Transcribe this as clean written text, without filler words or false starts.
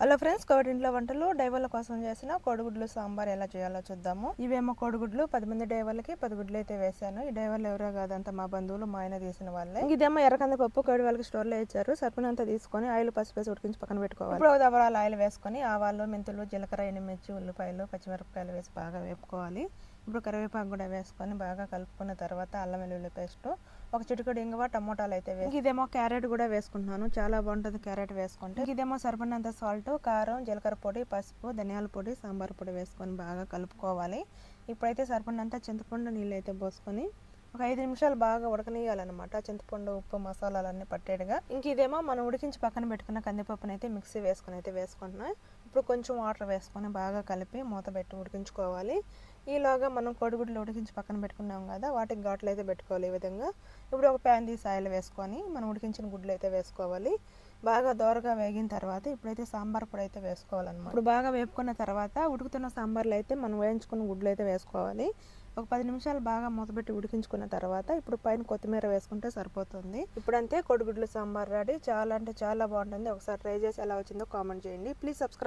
Hello friends, కోడింట్లో వంటలు డైవర్ల కోసం చేసిన కోడిగుడ్లు సాంబార్ ఎలా చేయాలో చూద్దాము. ఇవేమో కోడిగుడ్లు 10 మంది డైవర్లకి 10 గుడ్లు అయితే వేసాను. ఈ డైవర్లు ఎవరో కాదంతా మా బంధువులు, మా ఆయన తీసిన వాళ్ళే. ఇదేమో ఎర్రకంది పప్పు కోడి వాళ్ళకి స్టోర్లో ఇచ్చారు. సరిపడినంత తీసుకొని ఆయిల్ పసుపు వేసి ఉడికించి పక్కన పెట్టుకోవాలి. ఇప్పుడు దబరాలు ఆయిల్ వేసుకొని ఆవాలు, మెంతులు, జీలకర్ర, ఎండుమిర్చి, ఉల్లిపాయలు, పచ్చిమిరపకాయలు వేసి బాగా వేపుకోవాలి. ఇప్పుడు కరివేపాకు కూడా వేసుకొని బాగా కలుపుకున్న తర్వాత అల్లం వెల్లుల్లి పేస్ట్, ఒక చిటికెడు ఇంగువ, టమోటాలు అయితే వేసి ఇదేమో క్యారెట్ కూడా వేసుకుంటున్నాను. చాలా బాగుంటుంది క్యారెట్ వేసుకుంటే. ఇదేమో సరిపడినంత సాల్ట్, కారం, జీలకర్ర పొడి, పసుపు, ధనియాల పొడి, సాంబార్ పొడి వేసుకొని బాగా కలుపుకోవాలి. ఇప్పుడైతే సరిపడినంత చింతపండు నీళ్ళు అయితే పోసుకొని ఒక 5 నిమిషాలు బాగా ఉడకనియాలన్నమాట. చింతపండు, ఉప్పు, మసాలాలన్నీ పట్టేడుగా. ఇదేమో మనం ఉడికించి పక్కన పెట్టుకున్న కందిపప్పును అయితే మిక్సీ వేసుకొని వేసుకుంటున్నాం. ఇప్పుడు కొంచెం వాటర్ వేసుకొని బాగా కలిపి మూత పెట్టి ఉడికించుకోవాలి. ఈలోగా మనం కోడిగుడ్లు ఉడికించి పక్కన పెట్టుకున్నాం కదా, వాటికి ఘాట్లు అయితే పెట్టుకోవాలి. ఈ విధంగా ఇప్పుడు ఒక ప్యాన్ తీసి ఆయిల్ వేసుకొని మనం ఉడికించిన గుడ్లు అయితే వేసుకోవాలి. బాగా దోరగా వేగిన తర్వాత ఇప్పుడైతే సాంబార్ పొడి అయితే వేసుకోవాలన్నమాట. ఇప్పుడు బాగా వేపుకున్న తర్వాత ఉడుకుతున్న సాంబార్లో అయితే మనం వేయించుకున్న గుడ్లు అయితే వేసుకోవాలి. ఒక 10 నిమిషాలు బాగా మూతపెట్టి ఉడికించుకున్న తర్వాత ఇప్పుడు పైన కొత్తిమీర వేసుకుంటే సరిపోతుంది. ఇప్పుడంతే కోడిగుడ్లు సాంబార్ రెడీ. చాలా అంటే చాలా బాగుంటుంది. ఒకసారి ట్రై చేసి ఎలా వచ్చిందో కామెంట్ చేయండి. Please subscribe.